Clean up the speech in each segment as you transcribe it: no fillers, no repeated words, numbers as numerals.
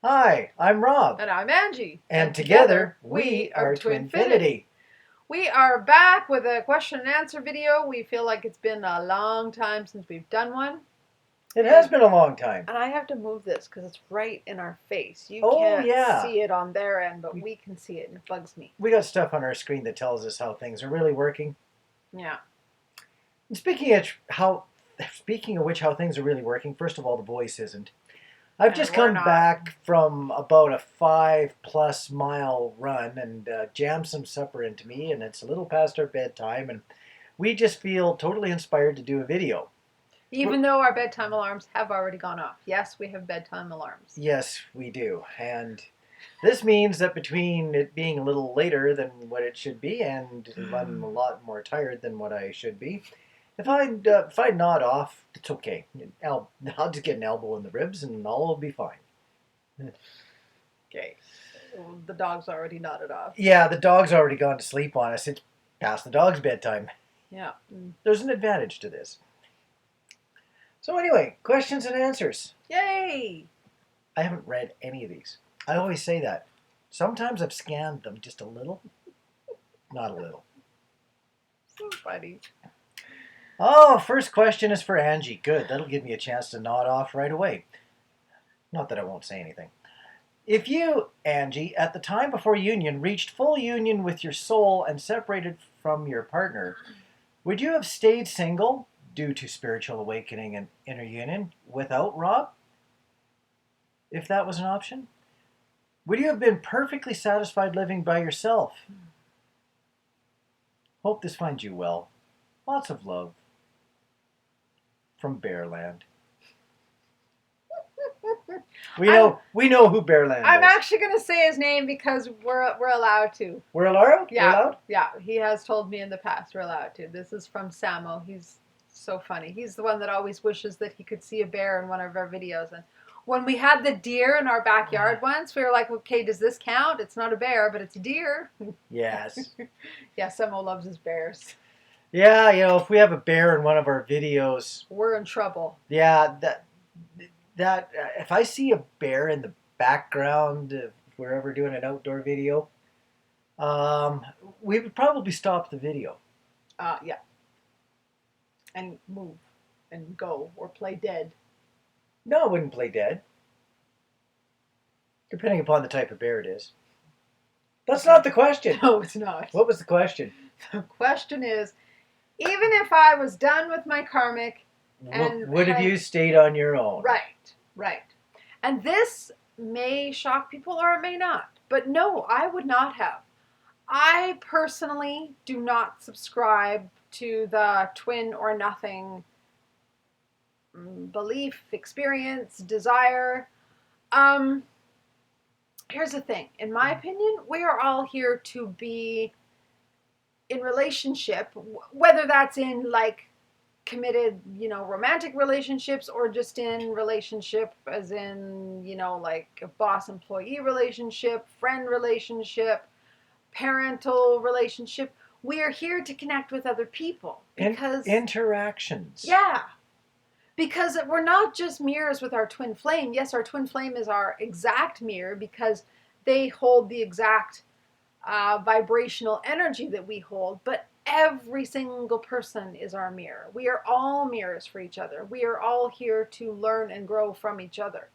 Hi, I'm Rob. And I'm Angie. And together, we are TwinFinity. We are back with a question and answer video. We feel like it's been a long time since we've done one. It has been a long time. And I have to move this because it's right in our face. You Oh, can't yeah. see it on their end, but we can see it and it bugs me. We got stuff on our screen that tells us how things are really working. Yeah. And speaking of which, how things are really working, first of all, the voice isn't. I've just come back from about a 5+ mile run and jammed some supper into me, and it's a little past our bedtime, and we just feel totally inspired to do a video. Even though our bedtime alarms have already gone off. Yes, we have bedtime alarms. Yes, we do. And this means that between it being a little later than what it should be and I'm a lot more tired than what I should be, if I nod off, it's okay. I'll just get an elbow in the ribs and all will be fine. Okay. The dog's already nodded off. Yeah, the dog's already gone to sleep on us. It's past the dog's bedtime. Yeah. There's an advantage to this. So anyway, questions and answers. Yay! I haven't read any of these. I always say that. Sometimes I've scanned them just a little. Not a little. So funny. Oh, first question is for Angie. Good, that'll give me a chance to nod off right away. Not that I won't say anything. If you, Angie, at the time before union, reached full union with your soul and separated from your partner, would you have stayed single due to spiritual awakening and inner union without Rob? If that was an option? Would you have been perfectly satisfied living by yourself? Hope this finds you well. Lots of love. From Bearland. We know who Bearland is. I'm actually going to say his name because we're allowed to. We're allowed? Yeah, we're allowed? Yeah. He has told me in the past we're allowed to. This is from Samo. He's so funny. He's the one that always wishes that he could see a bear in one of our videos. And when we had the deer in our backyard once, we were like, okay, does this count? It's not a bear, but it's a deer. Yes. Yeah, Samo loves his bears. Yeah, if we have a bear in one of our videos, we're in trouble. Yeah, that if I see a bear in the background, if we're ever doing an outdoor video, we would probably stop the video. Yeah. And move and go or play dead. No, I wouldn't play dead. Depending upon the type of bear it is. That's not the question. No, it's not. What was the question? The question is, even if I was done with my karmic, and would have you stayed on your own? Right. And this may shock people or it may not. But no, I would not have. I personally do not subscribe to the twin or nothing belief, experience, desire. Here's the thing. In my opinion, we are all here to be in relationship, whether that's in like committed, romantic relationships or just in relationship as in, like a boss-employee relationship, friend relationship, parental relationship. We are here to connect with other people because interactions. Yeah. Because we're not just mirrors with our twin flame. Yes, our twin flame is our exact mirror because they hold the exact vibrational energy that we hold, but every single person is our mirror. We are all mirrors for each other. We are all here to learn and grow from each other.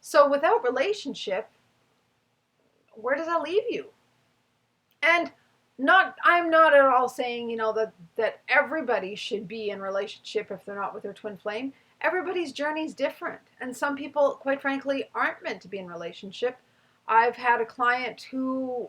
So without relationship, where does that leave you? And I'm not at all saying, that everybody should be in relationship if they're not with their twin flame. Everybody's journey is different. And some people, quite frankly, aren't meant to be in relationship. I've had a client who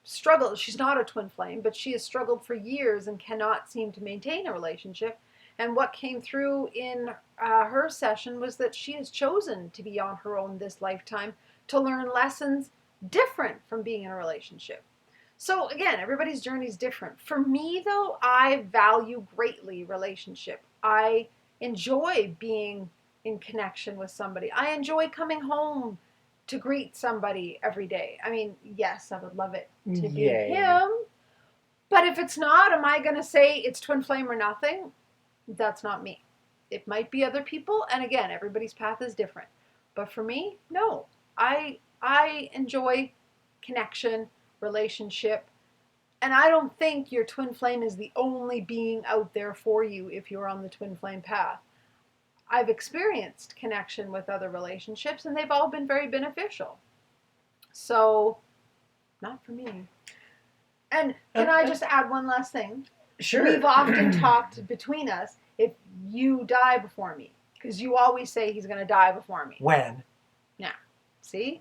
struggled. She's not a twin flame, but she has struggled for years and cannot seem to maintain a relationship. And what came through in her session was that she has chosen to be on her own this lifetime to learn lessons different from being in a relationship. So again, everybody's journey is different. For me, though, I value greatly relationship. I enjoy being in connection with somebody. I enjoy coming home to greet somebody every day. I mean, yes, I would love it to be him. But if it's not, am I going to say it's twin flame or nothing? That's not me. It might be other people. And again, everybody's path is different. But for me, no. I enjoy connection, relationship, and I don't think your twin flame is the only being out there for you if you're on the twin flame path. I've experienced connection with other relationships and they've all been very beneficial. So, not for me. And can I just add one last thing? Sure. We've often talked between us, if you die before me, because you always say he's going to die before me. When? Yeah. See?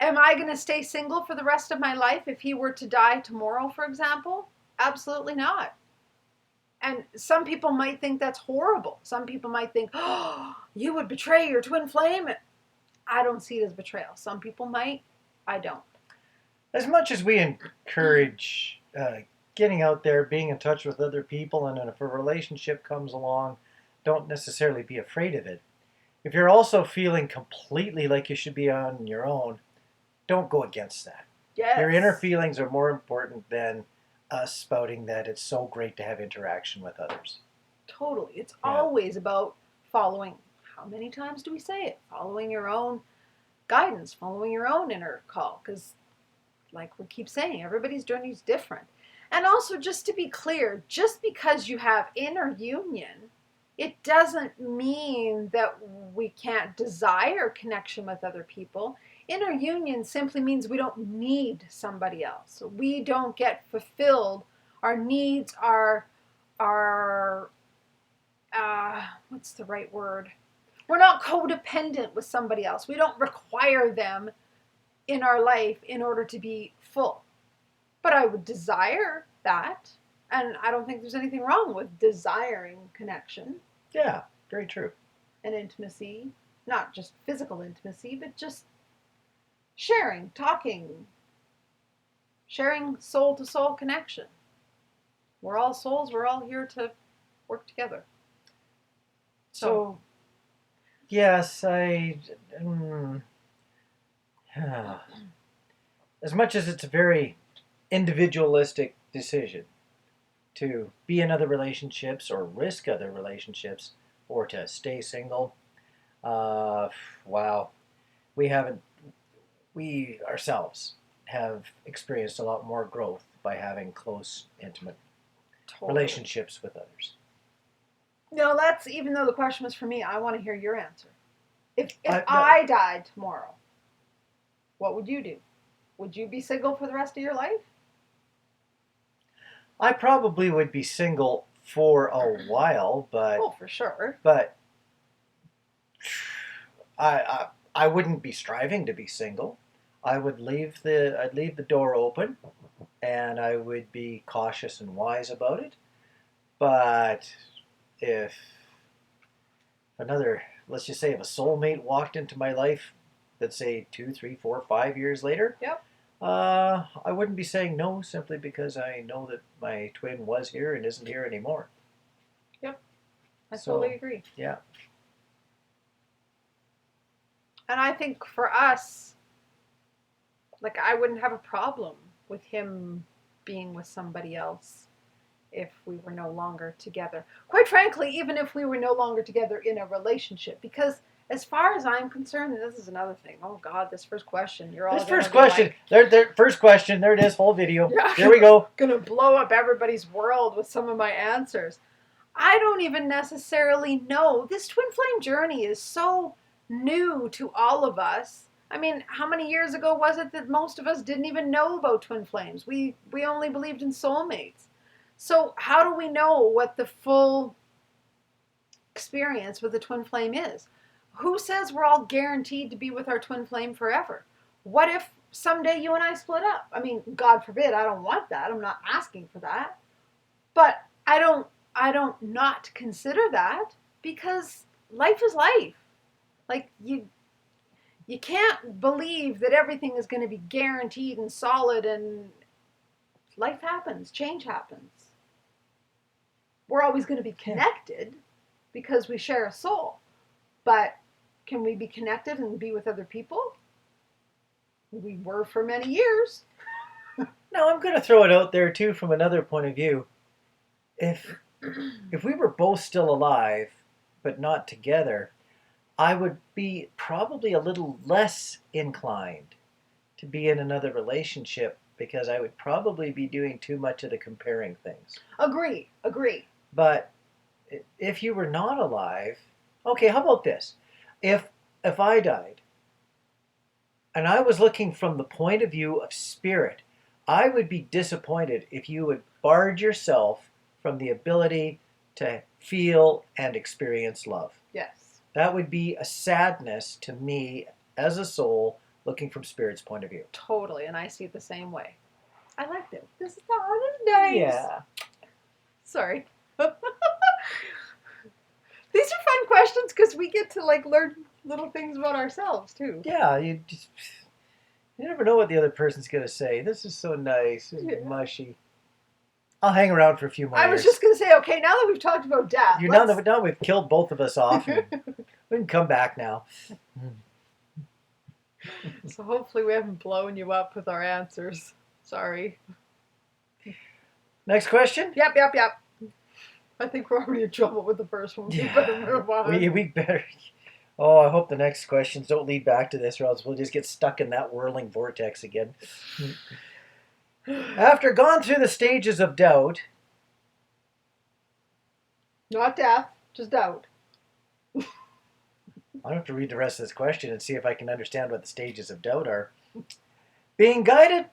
Am I going to stay single for the rest of my life if he were to die tomorrow, for example? Absolutely not. And some people might think that's horrible. Some people might think, oh, you would betray your twin flame. I don't see it as betrayal. Some people might. I don't. As much as we encourage getting out there, being in touch with other people, and if a relationship comes along, don't necessarily be afraid of it. If you're also feeling completely like you should be on your own, don't go against that. Yes. Your inner feelings are more important than us spouting that it's so great to have interaction with others. Totally. It's always about following, how many times do we say it? Following your own guidance, following your own inner call. Because, like we keep saying, everybody's journey is different. And also, just to be clear, just because you have inner union, it doesn't mean that we can't desire connection with other people. Inner union simply means we don't need somebody else. We don't get fulfilled. Our needs are what's the right word? We're not codependent with somebody else. We don't require them in our life in order to be full. But I would desire that. And I don't think there's anything wrong with desiring connection. Yeah, very true. And intimacy. Not just physical intimacy, but just sharing, talking, sharing soul-to-soul connection. We're all souls. We're all here to work together. So yes, as much as it's a very individualistic decision to be in other relationships or risk other relationships or to stay single, wow, we ourselves have experienced a lot more growth by having close, intimate relationships with others. No, that's, even though the question was for me, I want to hear your answer. If I died tomorrow, what would you do? Would you be single for the rest of your life? I probably would be single for a while, but oh, for sure. But I wouldn't be striving to be single. I'd leave the door open, and I would be cautious and wise about it. But if let's just say, if a soulmate walked into my life, let's say 2, 3, 4, 5 years later, I wouldn't be saying no, simply because I know that my twin was here and isn't here anymore. Yep, I totally agree. Yeah. And I think for us, like, I wouldn't have a problem with him being with somebody else if we were no longer together. Quite frankly, even if we were no longer together in a relationship, because as far as I'm concerned, and this is another thing. Oh God, this first question. You're all. This first question. First question. There it is. Whole video. Yeah, here we go. Gonna blow up everybody's world with some of my answers. I don't even necessarily know. This twin flame journey is so new to all of us. I mean, how many years ago was it that most of us didn't even know about twin flames? We only believed in soulmates. So how do we know what the full experience with the twin flame is? Who says we're all guaranteed to be with our twin flame forever? What if someday you and I split up? I mean, God forbid, I don't want that. I'm not asking for that. But I don't not consider that, because life is life. Like, you can't believe that everything is going to be guaranteed and solid, and life happens, change happens. We're always going to be connected because we share a soul. But can we be connected and be with other people? We were for many years. No, I'm going to throw it out there too from another point of view. If we were both still alive but not together, I would be probably a little less inclined to be in another relationship because I would probably be doing too much of the comparing things. Agree. But if you were not alive, okay, how about this? If I died and I was looking from the point of view of spirit, I would be disappointed if you would barred yourself from the ability to feel and experience love. Yes. That would be a sadness to me as a soul looking from spirit's point of view. Totally, and I see it the same way. I like this. This is nice. Yeah. Sorry. These are fun questions because we get to like learn little things about ourselves too. Yeah, you never know what the other person's going to say. This is so nice. This is mushy. I'll hang around for a few more I years. was just going to say, okay, now that we've talked about death, Now we've killed both of us off. And we can come back now. So hopefully we haven't blown you up with our answers. Sorry. Next question? Yep. I think we're already in trouble with the first one. Yeah. We better move on. We better. Oh, I hope the next questions don't lead back to this, or else we'll just get stuck in that whirling vortex again. After gone through the stages of doubt. Not death, just doubt. I'll have to read the rest of this question and see if I can understand what the stages of doubt are. Being guided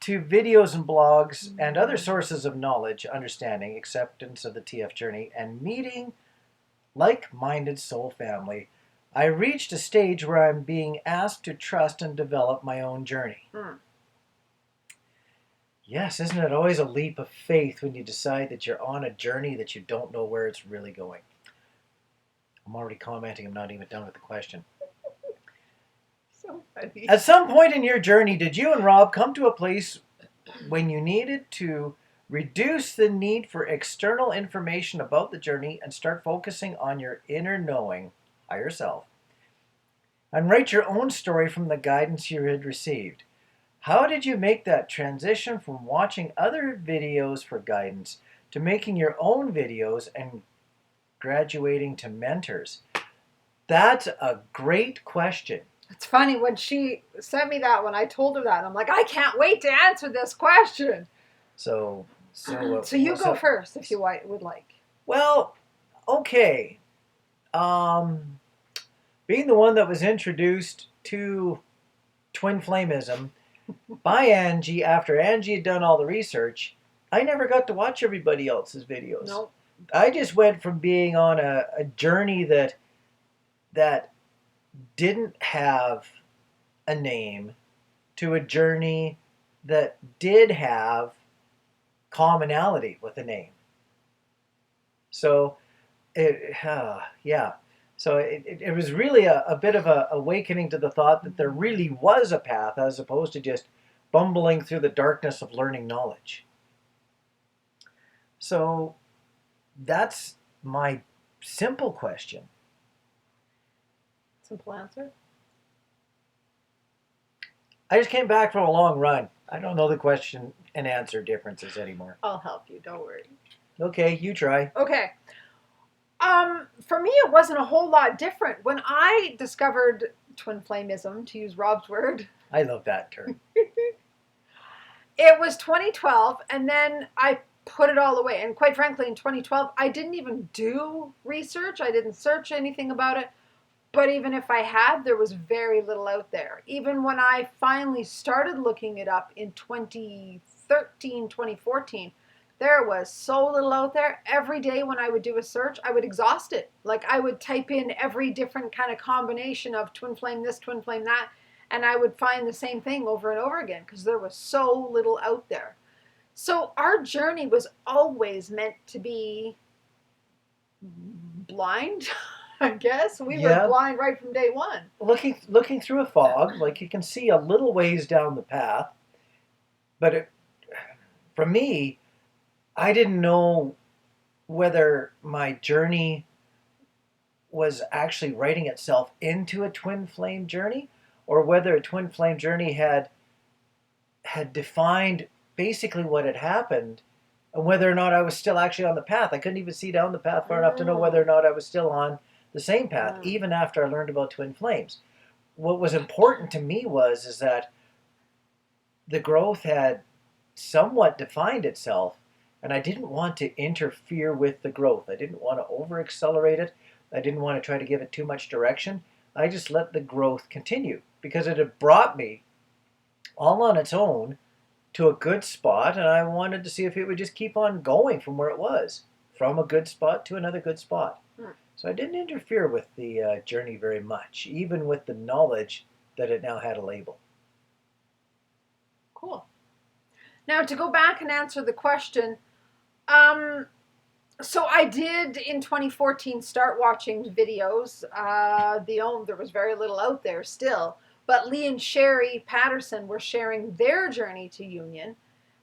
to videos and blogs and other sources of knowledge, understanding, acceptance of the TF journey, and meeting like-minded soul family, I reached a stage where I'm being asked to trust and develop my own journey. Yes, isn't it always a leap of faith when you decide that you're on a journey that you don't know where it's really going? I'm already commenting. I'm not even done with the question. So funny. At some point in your journey, did you and Rob come to a place when you needed to reduce the need for external information about the journey and start focusing on your inner knowing, higher self, and write your own story from the guidance you had received? How did you make that transition from watching other videos for guidance to making your own videos and graduating to mentors? That's a great question. It's funny, when she sent me that, when I told her that, I'm like, I can't wait to answer this question. So You go first if you would like. Well, okay. Being the one that was introduced to twin flameism by Angie after Angie had done all the research, I never got to watch everybody else's videos. Nope. I just went from being on a journey that didn't have a name to a journey that did have commonality with a name. So, yeah. So it was really a bit of an awakening to the thought that there really was a path as opposed to just bumbling through the darkness of learning knowledge. So that's my simple question. Simple answer? I just came back from a long run. I don't know the question and answer differences anymore. I'll help you, don't worry. Okay, you try. Okay. For me, it wasn't a whole lot different. When I discovered twin flameism, to use Rob's word, I love that term. it was 2012, and then I put it all away. And quite frankly, in 2012, I didn't even do research. I didn't search anything about it. But even if I had, there was very little out there. Even when I finally started looking it up in 2013, 2014, there was so little out there. Every day when I would do a search, I would exhaust it. Like, I would type in every different kind of combination of twin flame this, twin flame that, and I would find the same thing over and over again because there was so little out there. So our journey was always meant to be blind, I guess. We were blind right from day one. Looking through a fog, like you can see a little ways down the path, but for me, I didn't know whether my journey was actually writing itself into a twin flame journey, or whether a twin flame journey had defined basically what had happened, and whether or not I was still actually on the path. I couldn't even see down the path far enough to know whether or not I was still on the same path, even after I learned about twin flames. What was important to me is that the growth had somewhat defined itself, and I didn't want to interfere with the growth. I didn't want to over accelerate it. I didn't want to try to give it too much direction. I just let the growth continue because it had brought me all on its own to a good spot, and I wanted to see if it would just keep on going from where it was, from a good spot to another good spot. So I didn't interfere with the journey very much, even with the knowledge that it now had a label. Cool. Now, to go back and answer the question, so I did in 2014 start watching videos. There was very little out there still, but Lee and Sherry Patterson were sharing their journey to union,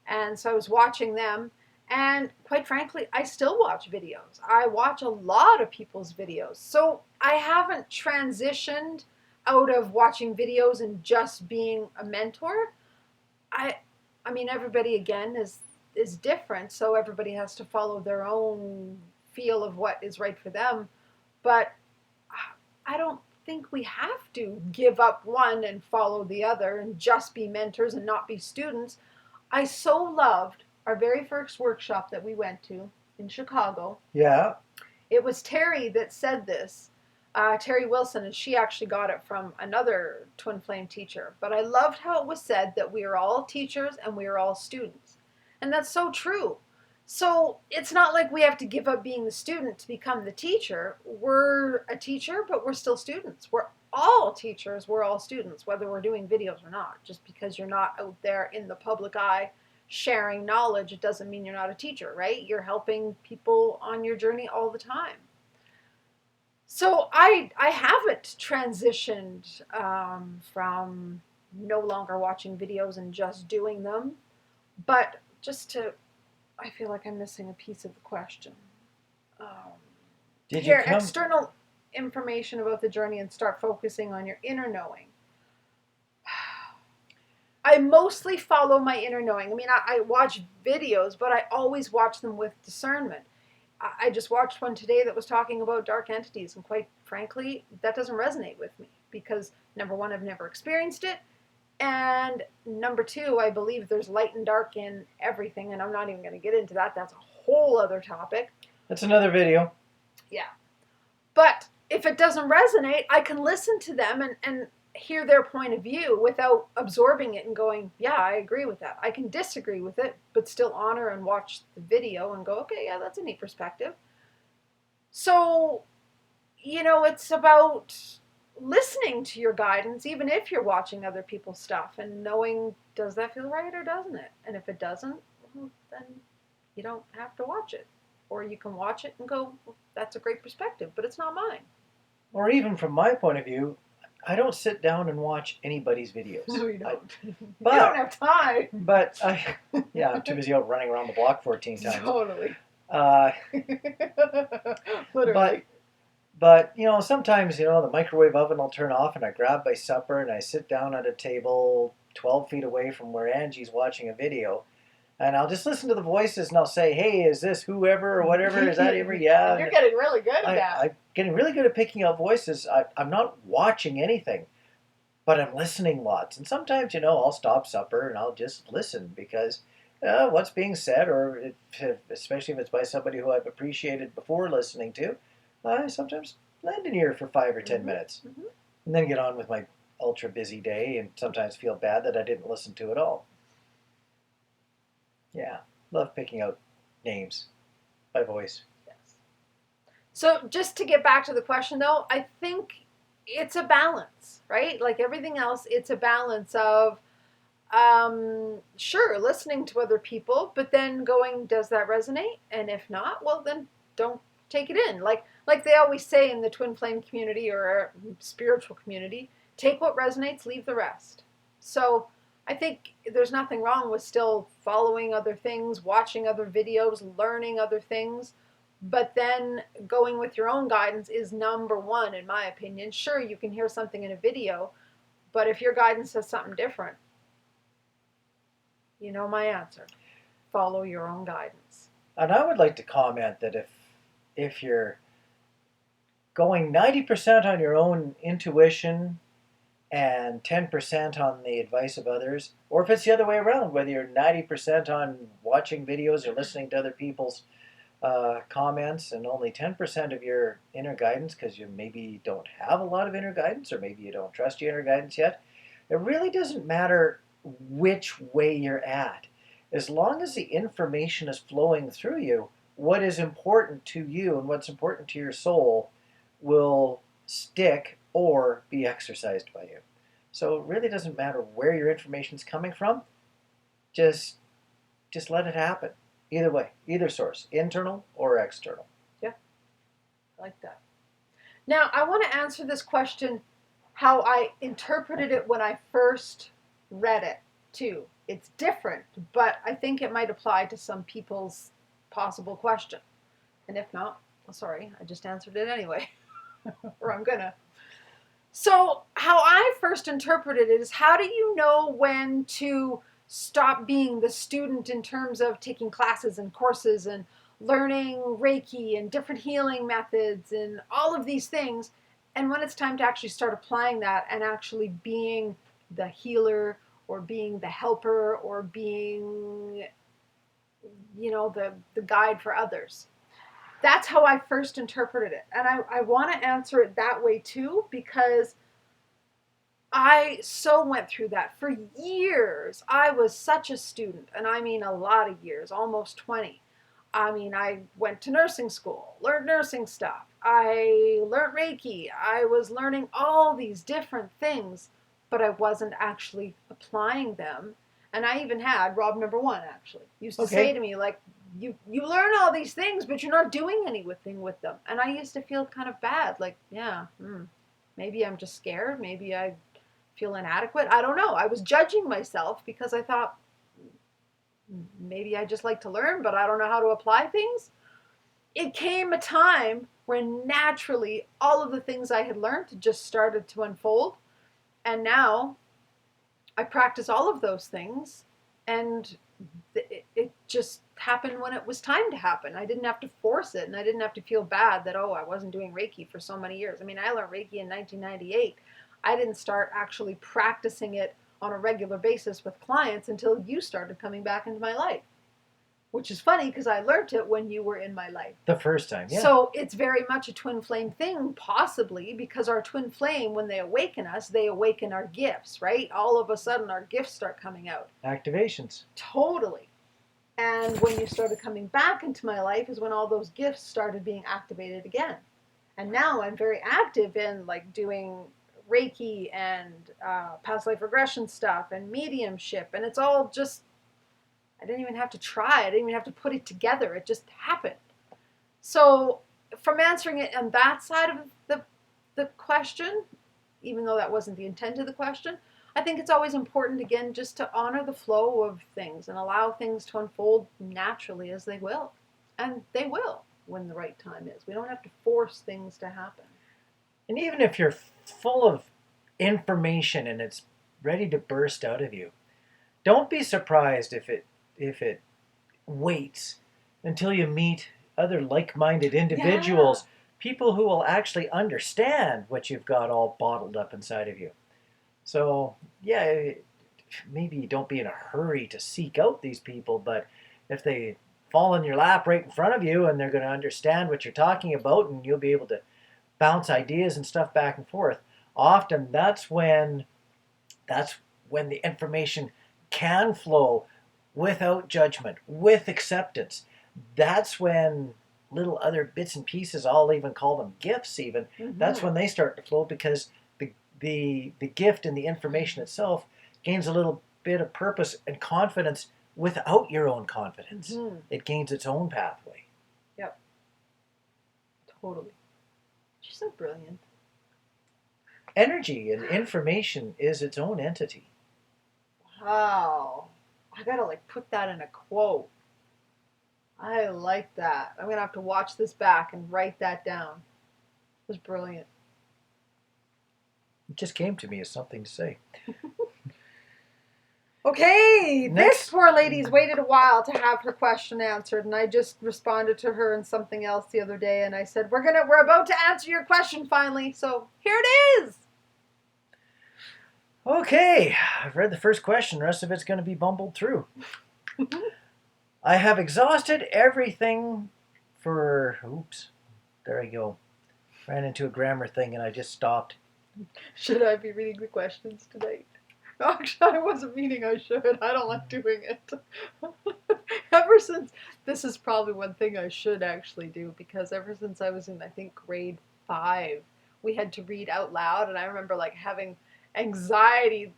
and so I was watching them. And quite frankly, I still watch videos. I watch a lot of people's videos. So I haven't transitioned out of watching videos and just being a mentor. I mean, everybody again is different, so everybody has to follow their own feel of what is right for them. But I don't think we have to give up one and follow the other and just be mentors and not be students. I so loved our very first workshop that we went to in Chicago. Yeah. It was Terry that said this, Terry Wilson, and she actually got it from another twin flame teacher. But I loved how it was said that we are all teachers and we are all students. And that's so true. So it's not like we have to give up being the student to become the teacher. We're a teacher, but we're still students. We're all teachers, we're all students, whether we're doing videos or not. Just because you're not out there in the public eye sharing knowledge, it doesn't mean you're not a teacher, right? You're helping people on your journey all the time. So I haven't transitioned from no longer watching videos and just doing them, but I feel like I'm missing a piece of the question. External information about the journey and start focusing on your inner knowing. I mostly follow my inner knowing. I mean, I watch videos, but I always watch them with discernment. I just watched one today that was talking about dark entities, and quite frankly, that doesn't resonate with me because, number one, I've never experienced it, and number two, I believe there's light and dark in everything, and I'm not even going to get into that. That's a whole other topic. That's another video. Yeah. But if it doesn't resonate, I can listen to them and hear their point of view without absorbing it and going, yeah, I agree with that. I can disagree with it, but still honor and watch the video and go, okay, yeah, that's a neat perspective. So, it's about listening to your guidance, even if you're watching other people's stuff, and knowing, does that feel right or doesn't it? And if it doesn't, well, then you don't have to watch it. Or you can watch it and go, well, that's a great perspective, but it's not mine. Or even from my point of view, I don't sit down and watch anybody's videos. No, you don't. You don't have time. But I'm too busy out running around the block 14 times. Totally. Literally. But sometimes the microwave oven will turn off, and I grab my supper and I sit down at a table 12 feet away from where Angie's watching a video. And I'll just listen to the voices, and I'll say, hey, is this whoever or whatever? Is that ever? Yeah. You're getting really good at that. I'm getting really good at picking out voices. I'm not watching anything, but I'm listening lots. And sometimes, I'll stop supper and I'll just listen because what's being said, or especially if it's by somebody who I've appreciated before listening to, I sometimes lend an ear for 5 or 10 minutes. Mm-hmm. And then get on with my ultra busy day and sometimes feel bad that I didn't listen to it all. Yeah, love picking out names by voice. Yes. So just to get back to the question, though, I think it's a balance, right? Like everything else, it's a balance of, sure, listening to other people, but then going, does that resonate? And if not, well, then don't take it in. Like they always say in the twin flame community or spiritual community, take what resonates, leave the rest. So I think there's nothing wrong with still following other things, watching other videos, learning other things, but then going with your own guidance is number one, in my opinion. Sure, you can hear something in a video, but if your guidance says something different, you know my answer. Follow your own guidance. And I would like to comment that if you're going 90% on your own intuition and 10% on the advice of others, or if it's the other way around, whether you're 90% on watching videos or listening to other people's comments and only 10% of your inner guidance because you maybe don't have a lot of inner guidance or maybe you don't trust your inner guidance yet, it really doesn't matter which way you're at. As long as the information is flowing through you, what is important to you and what's important to your soul will stick or be exercised by you. So it really doesn't matter where your information's coming from. Just let it happen. Either way, either source, internal or external. Yeah, I like that. Now, I want to answer this question how I interpreted it when I first read it, too. It's different, but I think it might apply to some people's possible question. And if not, well, sorry, I just answered it anyway. Or I'm gonna. So, how I first interpreted it is how do you know when to stop being the student in terms of taking classes and courses and learning Reiki and different healing methods and all of these things, and when it's time to actually start applying that and actually being the healer or being the helper or being, the guide for others? That's how I first interpreted it. And I want to answer it that way too, because I so went through that for years. I was such a student, and I mean a lot of years, almost 20. I mean, I went to nursing school, learned nursing stuff. I learned Reiki. I was learning all these different things, but I wasn't actually applying them. And I even had Rob number one actually used to say to me, like, you learn all these things, but you're not doing anything with them. And I used to feel kind of bad, like, yeah, maybe I'm just scared. Maybe I feel inadequate. I don't know. I was judging myself because I thought maybe I just like to learn, but I don't know how to apply things. It came a time when naturally all of the things I had learned just started to unfold. And now I practice all of those things, and it just happened when it was time to happen. I didn't have to force it, and I didn't have to feel bad that, I wasn't doing Reiki for so many years. I mean, I learned Reiki in 1998. I didn't start actually practicing it on a regular basis with clients until you started coming back into my life, which is funny because I learned it when you were in my life. The first time, yeah. So it's very much a twin flame thing, possibly, because our twin flame, when they awaken us, they awaken our gifts, right? All of a sudden, our gifts start coming out. Activations. Totally. And when you started coming back into my life is when all those gifts started being activated again. And now I'm very active in like doing Reiki and past life regression stuff and mediumship. And it's all just, I didn't even have to try. I didn't even have to put it together. It just happened. So from answering it on that side of the question, even though that wasn't the intent of the question, I think it's always important, again, just to honor the flow of things and allow things to unfold naturally as they will. And they will when the right time is. We don't have to force things to happen. And even if you're full of information and it's ready to burst out of you, don't be surprised if it waits until you meet other like-minded individuals, people who will actually understand what you've got all bottled up inside of you. So, yeah, maybe don't be in a hurry to seek out these people, but if they fall in your lap right in front of you and they're going to understand what you're talking about and you'll be able to bounce ideas and stuff back and forth, often that's when the information can flow without judgment, with acceptance. That's when little other bits and pieces, I'll even call them gifts even, that's when they start to flow, because the gift and the information itself gains a little bit of purpose and confidence without your own confidence. It gains its own pathway. Yep. Totally. She's so brilliant. Energy and information is its own entity. Wow. I gotta put that in a quote. I like that. I'm gonna have to watch this back and write that down. It was brilliant. It just came to me as something to say. Okay, this Next. poor lady's waited a while to have her question answered, and I just responded to her in something else the other day, and I said, we're about to answer your question finally, so here it is. Okay, I've read the first question. The rest of it's going to be bumbled through. I have exhausted everything for... Oops, there I go. Ran into a grammar thing and I just stopped. Should I be reading the questions tonight? Actually, I wasn't meaning I should. I don't like doing it. Ever since, this is probably one thing I should actually do, because ever since I was in, I think, grade 5, we had to read out loud, and I remember like having anxiety.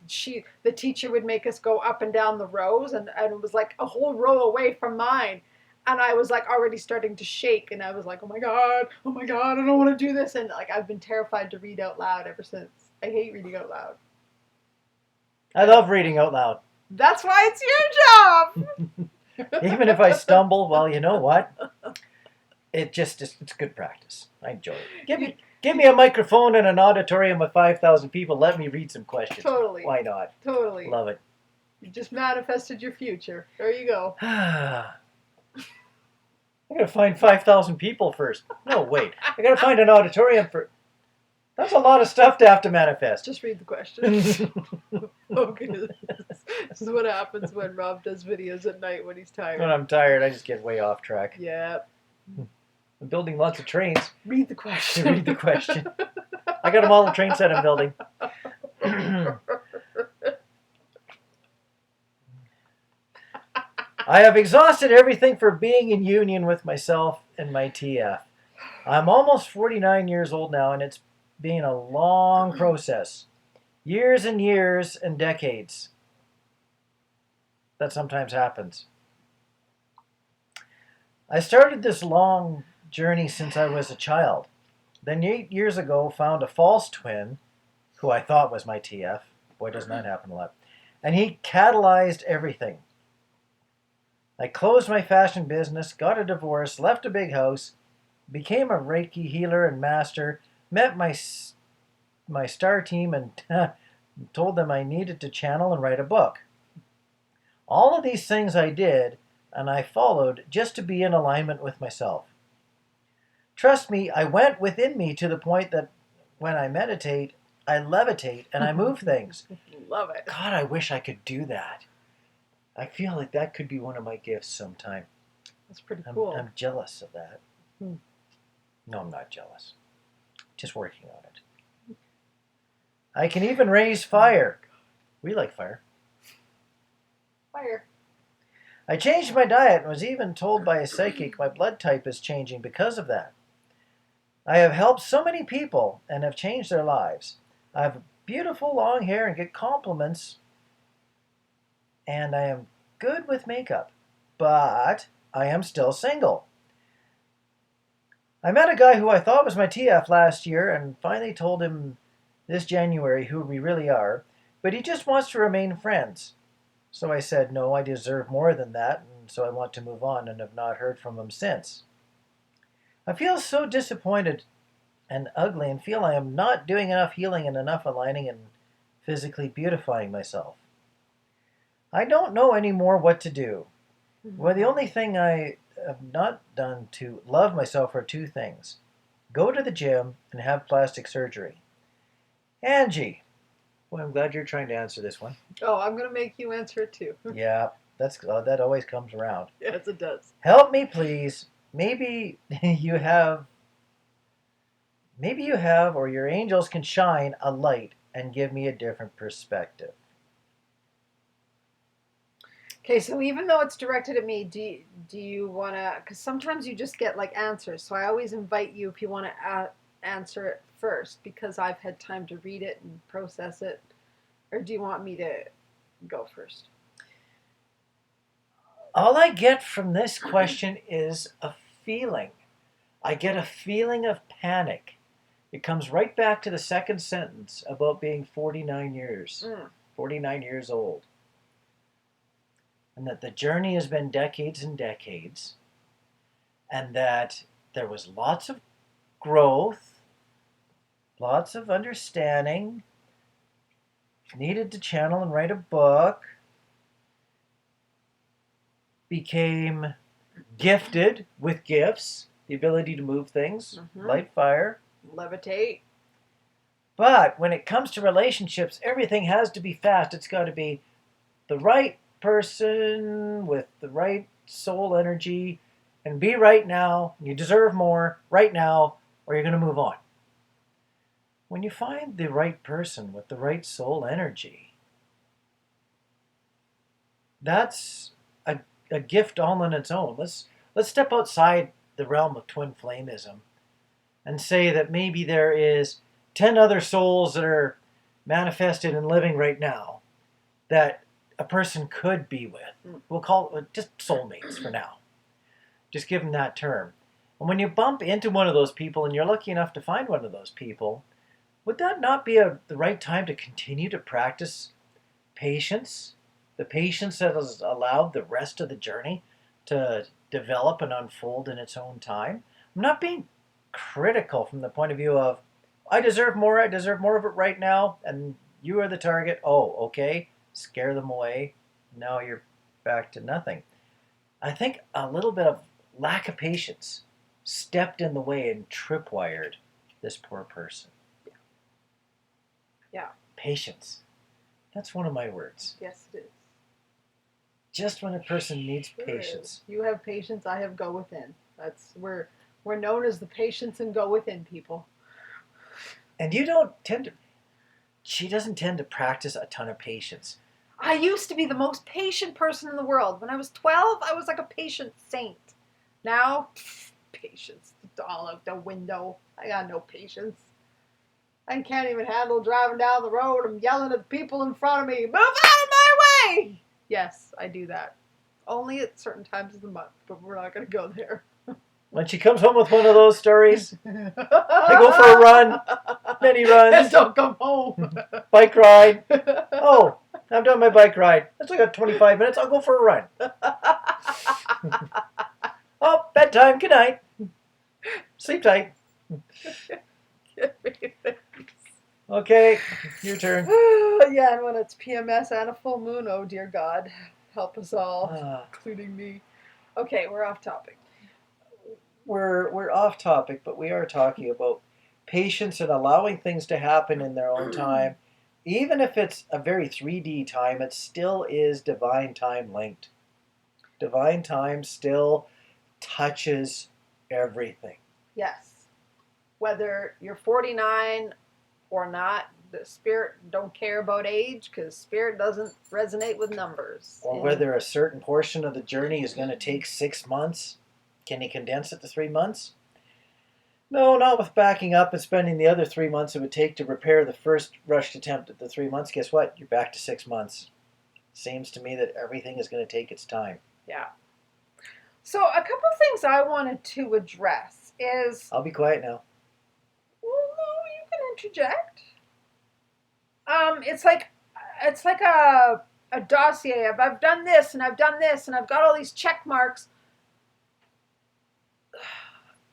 The teacher would make us go up and down the rows, and it was like a whole row away from mine. And I was like already starting to shake, and I was like, oh my god, I don't want to do this. And like I've been terrified to read out loud ever since. I hate reading out loud. I love reading out loud. That's why it's your job. Even if I stumble, well, you know what? It's good practice. I enjoy it. Give me a microphone and an auditorium of 5,000 people. Let me read some questions. Totally. Why not? Totally. Love it. You just manifested your future. There you go. I gotta find 5,000 people first. No, wait. I gotta find an auditorium for... That's a lot of stuff to have to manifest. Just read the questions. Okay. This is what happens when Rob does videos at night when he's tired. When I'm tired, I just get way off track. Yeah. I'm building lots of trains. Read the question. Read the question. I got them all the trains that I'm building. I have exhausted everything for being in union with myself and my TF. I'm almost 49 years old now, and it's been a long process. Years and years and decades. That sometimes happens. I started this long journey since I was a child. Then 8 years ago, found a false twin, who I thought was my TF. Boy, doesn't that happen a lot. And he catalyzed everything. I closed my fashion business, got a divorce, left a big house, became a Reiki healer and master, met my star team and told them I needed to channel and write a book. All of these things I did, and I followed just to be in alignment with myself. Trust me, I went within me to the point that when I meditate, I levitate and I move things. Love it. God, I wish I could do that. I feel like that could be one of my gifts sometime. That's pretty cool. I'm jealous of that. No, I'm not jealous. Just working on it. I can even raise fire. We like fire. Fire. I changed my diet and was even told by a psychic my blood type is changing because of that. I have helped so many people and have changed their lives. I have beautiful long hair and get compliments, and I am good with makeup, but I am still single. I met a guy who I thought was my TF last year and finally told him this January who we really are, but he just wants to remain friends. So I said, no, I deserve more than that, and so I want to move on and have not heard from him since. I feel so disappointed and ugly and feel I am not doing enough healing and enough aligning and physically beautifying myself. I don't know anymore what to do. Well, the only thing I have not done to love myself are two things. Go to the gym and have plastic surgery. Angie. Well, I'm glad you're trying to answer this one. Oh, I'm going to make you answer it too. Yeah, that always comes around. Yes, it does. Help me, please. Maybe you have, or your angels can shine a light and give me a different perspective. Okay, so even though it's directed at me, do you want to, because sometimes you just get like answers, so I always invite you if you want to answer it first, because I've had time to read it and process it, or do you want me to go first? All I get from this question is a feeling. I get a feeling of panic. It comes right back to the second sentence about being 49 years old. And that the journey has been decades and decades. And that there was lots of growth, lots of understanding, needed to channel and write a book, became gifted with gifts, the ability to move things, light fire. Levitate. But when it comes to relationships, everything has to be fast. It's got to be the right person with the right soul energy and be right now. You deserve more right now, or you're going to move on. When you find the right person with the right soul energy, that's a gift all on its own. Let's step outside the realm of twin flameism and say that maybe there is 10 other souls that are manifested and living right now that a person could be with. We'll call it just soulmates for now. Just give them that term. And when you bump into one of those people and you're lucky enough to find one of those people, would that not be the right time to continue to practice patience? The patience that has allowed the rest of the journey to develop and unfold in its own time. I'm not being critical from the point of view of, I deserve more of it right now, and you are the target. Oh, okay. Scare them away. Now you're back to nothing. I think a little bit of lack of patience stepped in the way and tripwired this poor person. Yeah. Patience. That's one of my words. Yes, it is. Just when a person needs patience. You have patience, I have go within. We're known as the patience and go within people. And she doesn't tend to practice a ton of patience. I used to be the most patient person in the world. When I was 12, I was like a patient saint. Now, patience, all out the window. I got no patience. I can't even handle driving down the road. I'm yelling at the people in front of me, move out of my way! Yes, I do that. Only at certain times of the month, but we're not going to go there. When she comes home with one of those stories, I go for a run, many runs. And don't come home. Bike ride. Oh, I'm doing my bike ride. That's like 25 minutes. I'll go for a run. Oh, bedtime. Good night. Sleep tight. Okay, your turn. Yeah, and when it's PMS and a full moon, oh dear God, help us all, including me. Okay, we're off topic. We're off topic, but we are talking about patience and allowing things to happen in their own time. Even if it's a very 3D time, it still is divine time linked. Divine time still touches everything. Yes. Whether you're 49 or not, the spirit don't care about age because spirit doesn't resonate with numbers. Or whether a certain portion of the journey is going to take 6 months. Can you condense it to 3 months? No, not with backing up and spending the other 3 months it would take to repair the first rushed attempt at the 3 months. Guess what? You're back to 6 months. Seems to me that everything is going to take its time. Yeah. So a couple of things I wanted to address is... I'll be quiet now. Well, no, you can interject. It's like a dossier of I've done this and I've done this and I've got all these check marks.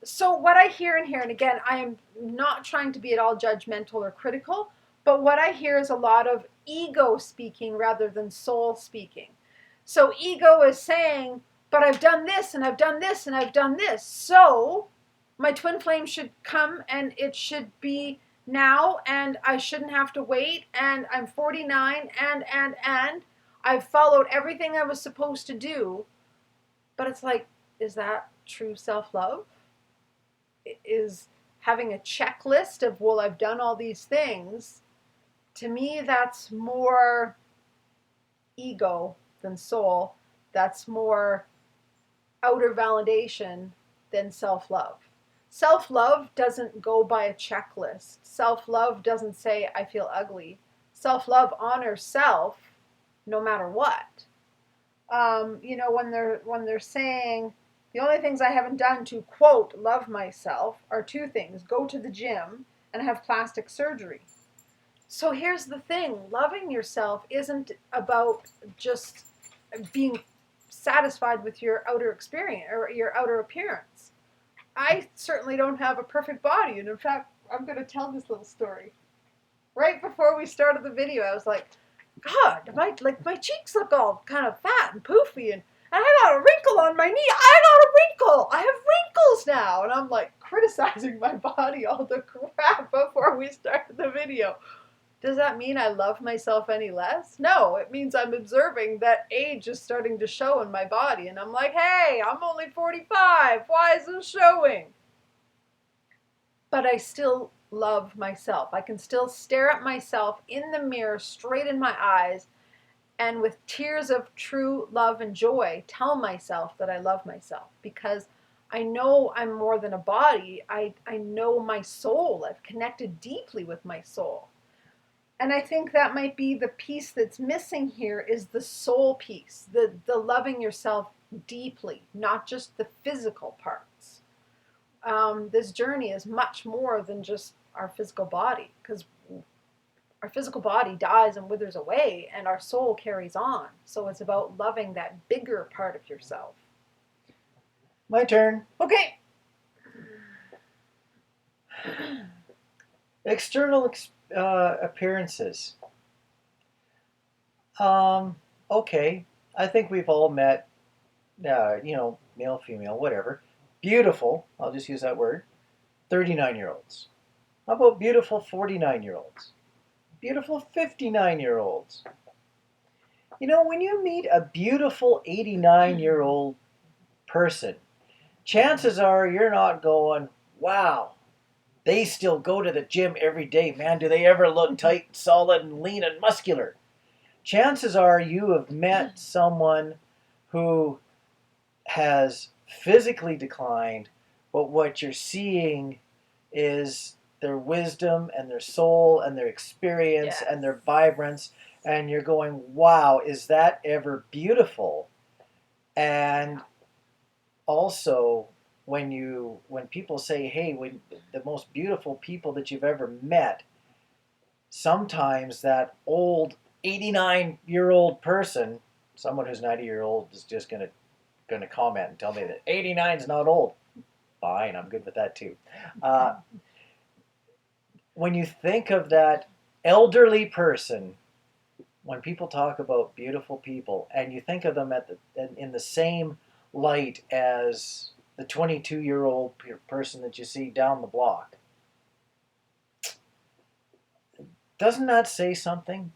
So what I hear in here, and again, I am not trying to be at all judgmental or critical, but what I hear is a lot of ego speaking rather than soul speaking. So ego is saying, but I've done this and I've done this and I've done this. So my twin flame should come and it should be now and I shouldn't have to wait and I'm 49 and I've followed everything I was supposed to do. But it's like, is that true self-love? Is having a checklist of, well, I've done all these things. To me, that's more ego than soul. That's more outer validation than self-love. Self-love doesn't go by a checklist. Self-love doesn't say, I feel ugly. Self-love honors self no matter what. When they're saying, the only things I haven't done to, quote, love myself are two things. Go to the gym and have plastic surgery. So here's the thing. Loving yourself isn't about just being satisfied with your outer experience or your outer appearance. I certainly don't have a perfect body. And in fact, I'm going to tell this little story. Right before we started the video, I was like, God, my cheeks look all kind of fat and poofy. I got a wrinkle on my knee. I got a wrinkle. I have wrinkles now. And I'm like criticizing my body all the crap before we started the video. Does that mean I love myself any less? No, it means I'm observing that age is starting to show in my body. And I'm like, hey, I'm only 45. Why is this showing? But I still love myself. I can still stare at myself in the mirror straight in my eyes and with tears of true love and joy tell myself that I love myself, because I know I'm more than a body. I know my soul. I've connected deeply with my soul. And I think that might be the piece that's missing here, is the soul piece, the loving yourself deeply, not just the physical parts. This journey is much more than just our physical body, because our physical body dies and withers away and our soul carries on. So it's about loving that bigger part of yourself. My turn. Okay. External appearances. Okay. I think we've all met, male, female, whatever. Beautiful, I'll just use that word, 39-year-olds. How about beautiful 49-year-olds? Beautiful 59-year-olds. When you meet a beautiful 89-year-old person, chances are you're not going, wow, they still go to the gym every day. Man, do they ever look tight, solid, and lean and muscular. Chances are you have met someone who has physically declined, but what you're seeing is their wisdom and their soul and their experience and their vibrance, and you're going, wow, is that ever beautiful? And also, when people say, hey, when the most beautiful people that you've ever met, sometimes that old 89-year-old person, someone who's 90-year-old is just going to comment and tell me that 89 is not old. Fine, I'm good with that too. When you think of that elderly person, when people talk about beautiful people, and you think of them in the same light as the 22-year-old person that you see down the block, doesn't that say something?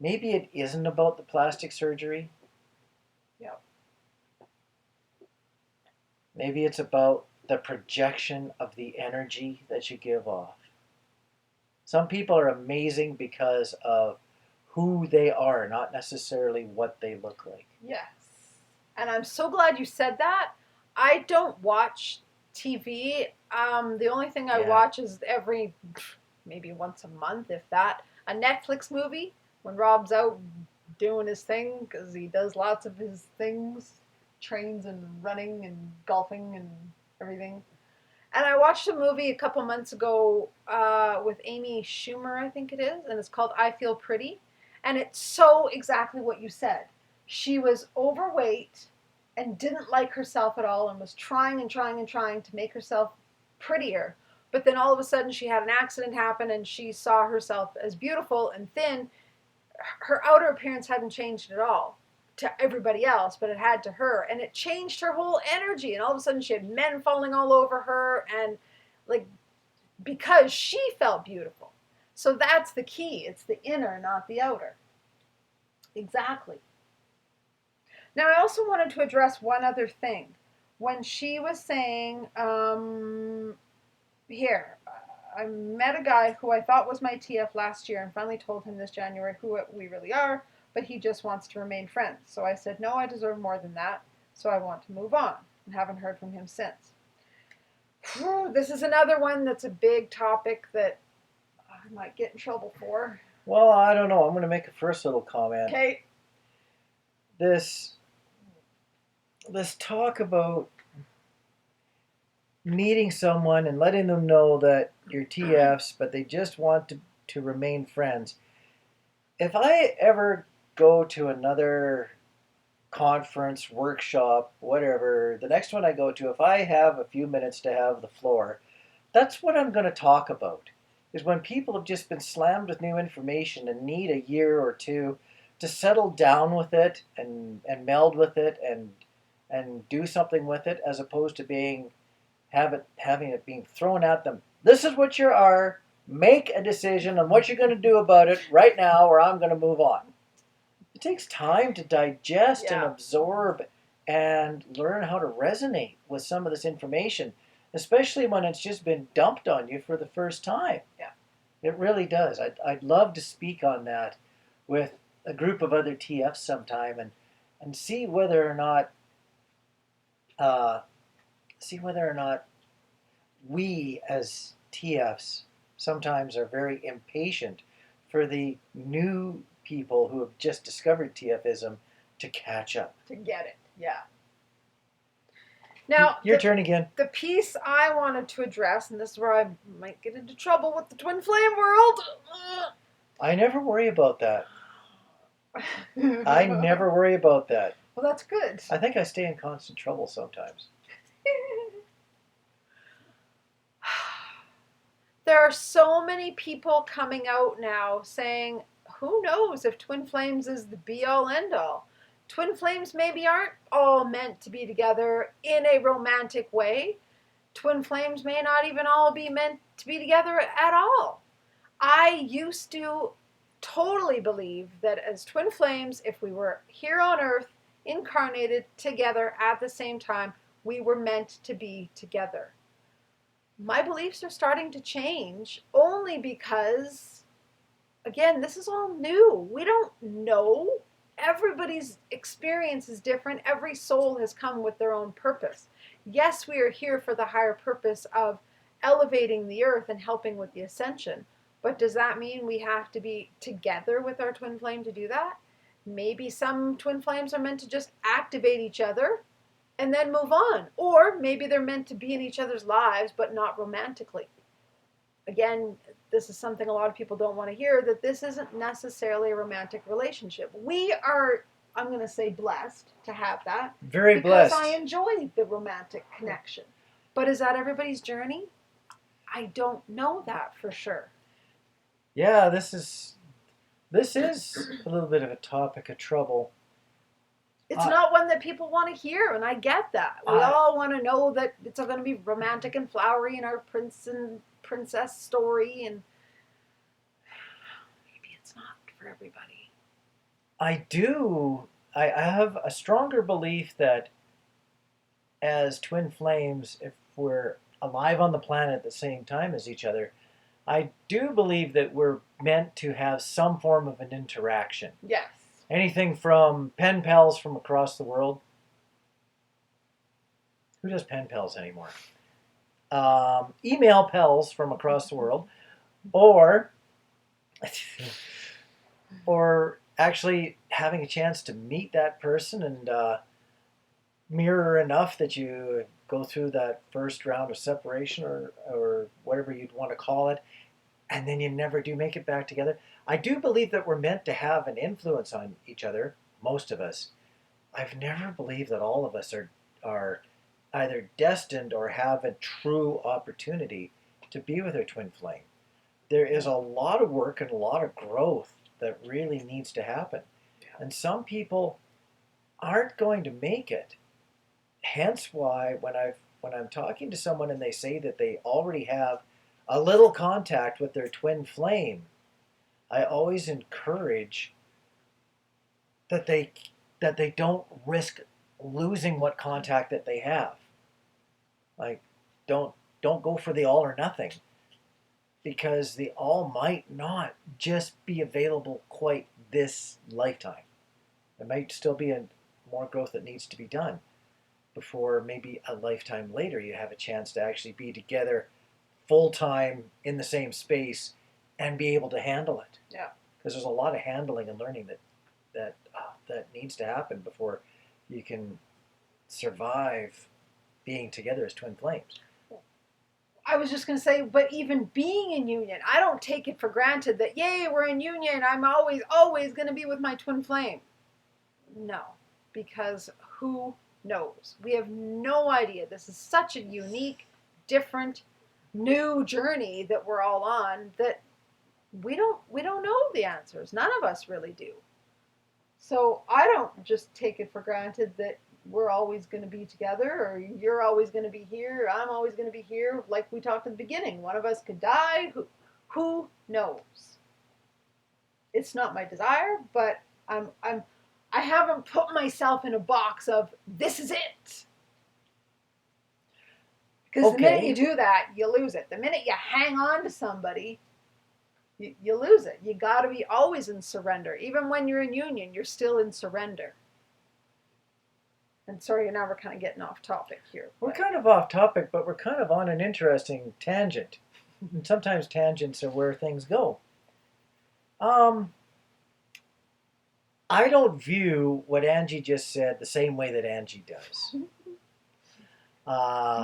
Maybe it isn't about the plastic surgery. Yeah. Maybe it's about the projection of the energy that you give off. Some people are amazing because of who they are, not necessarily what they look like. Yes. And I'm so glad you said that. I don't watch TV. The only thing I watch is maybe once a month, if that, a Netflix movie when Rob's out doing his thing, because he does lots of his things, trains and running and golfing and everything. And I watched a movie a couple months ago with Amy Schumer, I think it is, and it's called I Feel Pretty. And it's so exactly what you said. She was overweight and didn't like herself at all and was trying and trying and trying to make herself prettier. But then all of a sudden she had an accident happen and she saw herself as beautiful and thin. Her outer appearance hadn't changed at all to everybody else, but it had to her. And it changed her whole energy. And all of a sudden she had men falling all over her, and because she felt beautiful. So that's the key. It's the inner, not the outer. Exactly. Now, I also wanted to address one other thing. When she was saying, I met a guy who I thought was my TF last year and finally told him this January who we really are, but he just wants to remain friends. So I said, no, I deserve more than that, so I want to move on, and haven't heard from him since. This is another one that's a big topic that I might get in trouble for. Well, I don't know. I'm going to make a first little comment. Okay. This talk about meeting someone and letting them know that you're TFs, but they just want to remain friends. If I ever go to another conference, workshop, whatever, the next one I go to, if I have a few minutes to have the floor, that's what I'm going to talk about. Is when people have just been slammed with new information and need a year or two to settle down with it and meld with it and do something with it, as opposed to having it being thrown at them. This is what you are. Make a decision on what you're going to do about it right now, or I'm going to move on. It takes time to digest and absorb and learn how to resonate with some of this information, especially when it's just been dumped on you for the first time. Yeah. It really does. I'd love to speak on that with a group of other TFs sometime and see whether or not we as TFs sometimes are very impatient for the new people who have just discovered TFism to catch up. To get it, yeah. Now, your turn again. The piece I wanted to address, and this is where I might get into trouble with the twin flame world. I never worry about that. I never worry about that. Well, that's good. I think I stay in constant trouble sometimes. There are so many people coming out now saying, who knows if twin flames is the be-all, end-all. Twin flames maybe aren't all meant to be together in a romantic way. Twin flames may not even all be meant to be together at all. I used to totally believe that as twin flames, if we were here on Earth, incarnated together at the same time, we were meant to be together. My beliefs are starting to change only because, again, this is all new. We don't know. Everybody's experience is different. Every soul has come with their own purpose. Yes, we are here for the higher purpose of elevating the earth and helping with the ascension. But does that mean we have to be together with our twin flame to do that? Maybe some twin flames are meant to just activate each other and then move on. Or maybe they're meant to be in each other's lives, but not romantically. Again, this is something a lot of people don't want to hear, that this isn't necessarily a romantic relationship. We are, I'm going to say, blessed to have that. Very blessed. Because I enjoy the romantic connection. But is that everybody's journey? I don't know that for sure. Yeah, this is a little bit of a topic of trouble. It's not one that people want to hear, and I get that. We all want to know that it's all going to be romantic and flowery in our prince and princess story, and maybe it's not for everybody. I have a stronger belief that as twin flames, if we're alive on the planet at the same time as each other, I do believe that we're meant to have some form of an interaction. Yes. Anything from pen pals from across the world. Who does pen pals anymore? Email pals from across the world, or actually having a chance to meet that person and mirror enough that you go through that first round of separation or whatever you'd want to call it, and then you never do make it back together. I do believe that we're meant to have an influence on each other, most of us. I've never believed that all of us are either destined or have a true opportunity to be with our twin flame. There is a lot of work and a lot of growth that really needs to happen. Yeah. And some people aren't going to make it. Hence why when I'm talking to someone and they say that they already have a little contact with their twin flame, I always encourage that they don't risk losing what contact that they have. Like, don't go for the all or nothing, because the all might not just be available quite this lifetime. There might still be more growth that needs to be done before maybe a lifetime later you have a chance to actually be together full time in the same space and be able to handle it. Yeah. Because there's a lot of handling and learning that needs to happen before you can survive being together as twin flames. I was just going to say, but even being in union, I don't take it for granted that, yay, we're in union, I'm always going to be with my twin flame. No, because who knows? We have no idea. This is such a unique, different, new journey that we're all on that we don't know the answers. None of us really do. So I don't just take it for granted that we're always going to be together, or you're always going to be here, or I'm always going to be here. Like we talked at the beginning, one of us could die. Who knows? It's not my desire, but I haven't put myself in a box of this is it. Because the minute you do that, you lose it. The minute you hang on to somebody, you lose it. You got to be always in surrender. Even when you're in union, you're still in surrender. And sorry, now we're kind of getting off topic here. We're kind of off topic, but we're kind of on an interesting tangent. And sometimes tangents are where things go. I don't view what Angie just said the same way that Angie does.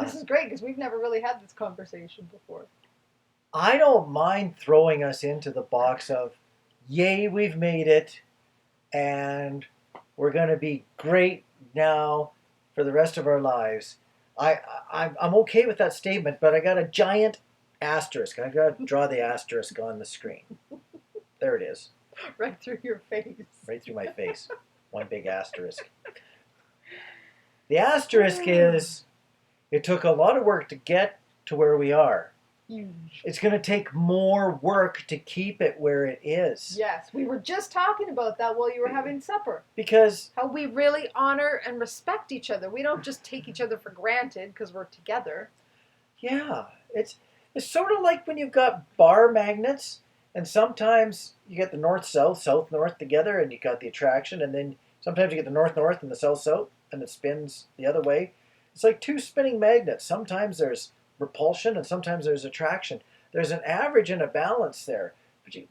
This is great because we've never really had this conversation before. I don't mind throwing us into the box of, yay, we've made it, and we're going to be great now for the rest of our lives. I'm okay with that statement, but I got a giant asterisk. I got to draw the asterisk on the screen. There it is. Right through your face. Right through my face. One big asterisk. The asterisk is, it took a lot of work to get to where we are. Huge. It's going to take more work to keep it where it is. Yes, we were just talking about that while you were having supper. Because how we really honor and respect each other. We don't just take each other for granted because we're together. Yeah, it's sort of like when you've got bar magnets, and sometimes you get the north-south, south-north together, and you got the attraction, and then sometimes you get the north-north and the south-south, and it spins the other way. It's like two spinning magnets. Sometimes there's repulsion, and sometimes there's attraction. There's an average and a balance there.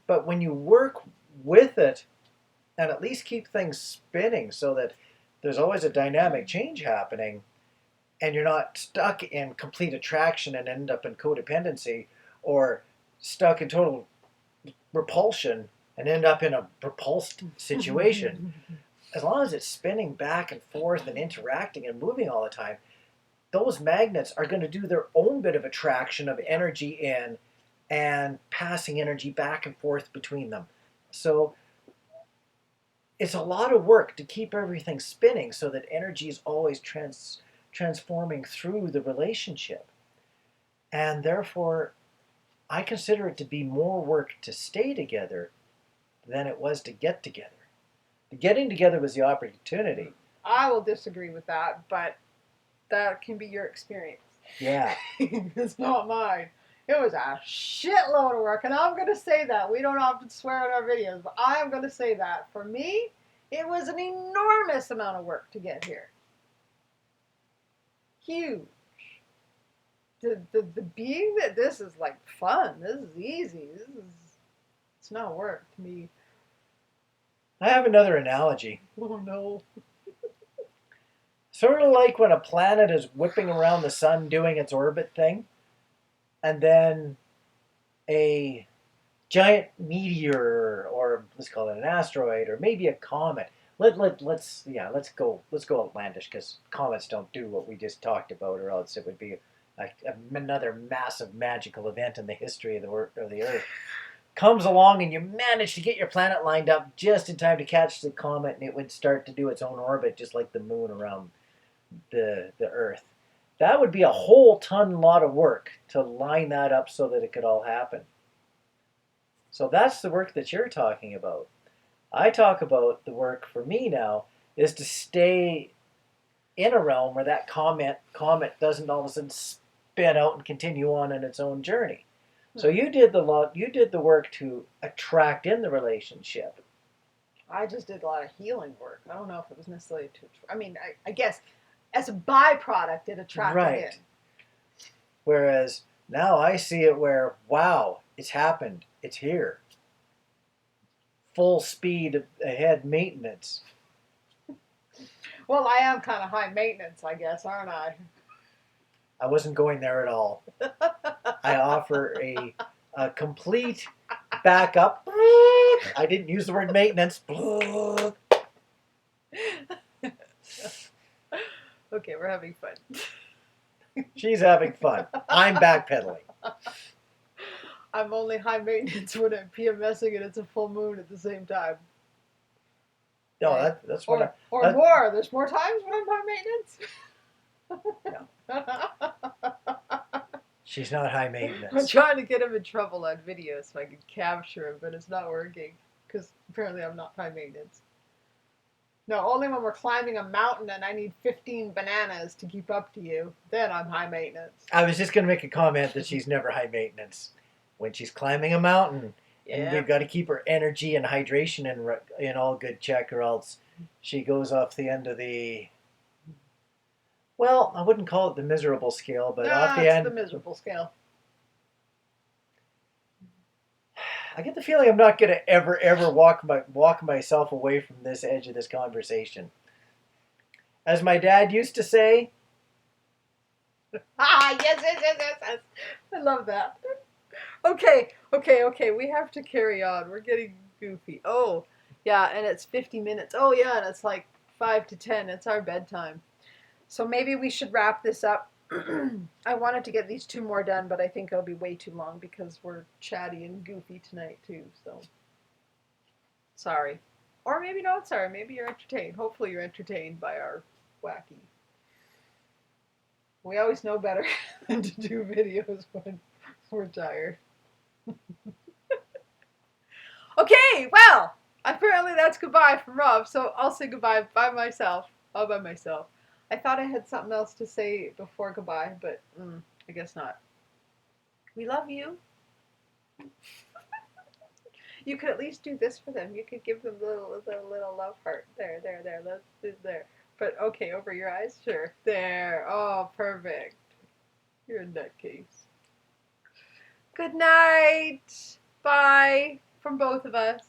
But when you work with it, and at least keep things spinning so that there's always a dynamic change happening, and you're not stuck in complete attraction and end up in codependency, or stuck in total repulsion and end up in a repulsed situation. As long as it's spinning back and forth and interacting and moving all the time, those magnets are going to do their own bit of attraction of energy in and passing energy back and forth between them. So it's a lot of work to keep everything spinning so that energy is always transforming through the relationship. And therefore, I consider it to be more work to stay together than it was to get together. The getting together was the opportunity. I will disagree with that, but that can be your experience. Yeah. It's not mine. It was a shitload of work, and I'm going to say that. We don't often swear in our videos, but I am going to say that. For me, it was an enormous amount of work to get here. Huge. The being that this is like fun. This is easy. It's not work to me. I have another analogy. Oh no. Sort of like when a planet is whipping around the sun doing its orbit thing, and then a giant meteor, or let's call it an asteroid, or maybe a comet. Let's go outlandish, because comets don't do what we just talked about, or else it would be another massive magical event in the history of the Earth. Comes along and you manage to get your planet lined up just in time to catch the comet, and it would start to do its own orbit just like the moon around the Earth. That would be a whole lot of work to line that up so that it could all happen. So that's the work that you're talking about. I talk about the work for me now is to stay in a realm where that comet doesn't all of a sudden spin out and continue on in its own journey. So you did the work to attract in the relationship. I just did a lot of healing work. I don't know if it was necessarily I guess as a byproduct it attracted in. Whereas now I see it where, wow, it's happened. It's here. Full speed ahead maintenance. Well, I am kind of high maintenance, I guess, aren't I? I wasn't going there at all. I offer a complete backup. I didn't use the word maintenance. Okay, we're having fun. She's having fun. I'm backpedaling. I'm only high maintenance when I'm PMSing and it's a full moon at the same time. No, Okay. that's what Or that, more. There's more times when I'm high maintenance. she's not high I'm maintenance. trying to get him in trouble on video so I can capture him, but it's not working because apparently I'm not high maintenance. No, only when we're climbing a mountain and I need 15 bananas to keep up to you, then I'm high maintenance. I was just going to make a comment that she's never high maintenance. When she's climbing a mountain, and Yeah. we've got to keep her energy and hydration in all good check, or else she goes off the end of the. Well, I wouldn't call it the miserable scale, but off the That's the end. miserable scale. I get the feeling I'm not going to ever walk myself away from this edge of this conversation. As my dad used to say, Yes. I love that. Okay. We have to carry on. We're getting goofy. Oh, yeah, and it's 50 minutes. Oh, yeah, and it's like 5 to 10. It's our bedtime. So maybe we should wrap this up. I wanted to get these two more done, but I think it'll be way too long because we're chatty and goofy tonight, too. So sorry. Or maybe not sorry. Maybe you're entertained. Hopefully, you're entertained by our wacky. We always know better than to do videos when we're tired. Okay, well, apparently that's goodbye from Rob, so I'll say goodbye by myself. All by myself. I thought I had something else to say before goodbye, but I guess not. We love you. You could at least do this for them. You could give them the little love heart. There. Let's do there. But okay, over your eyes? Sure. There. Oh, perfect. You're a nutcase. Good night. Bye from both of us.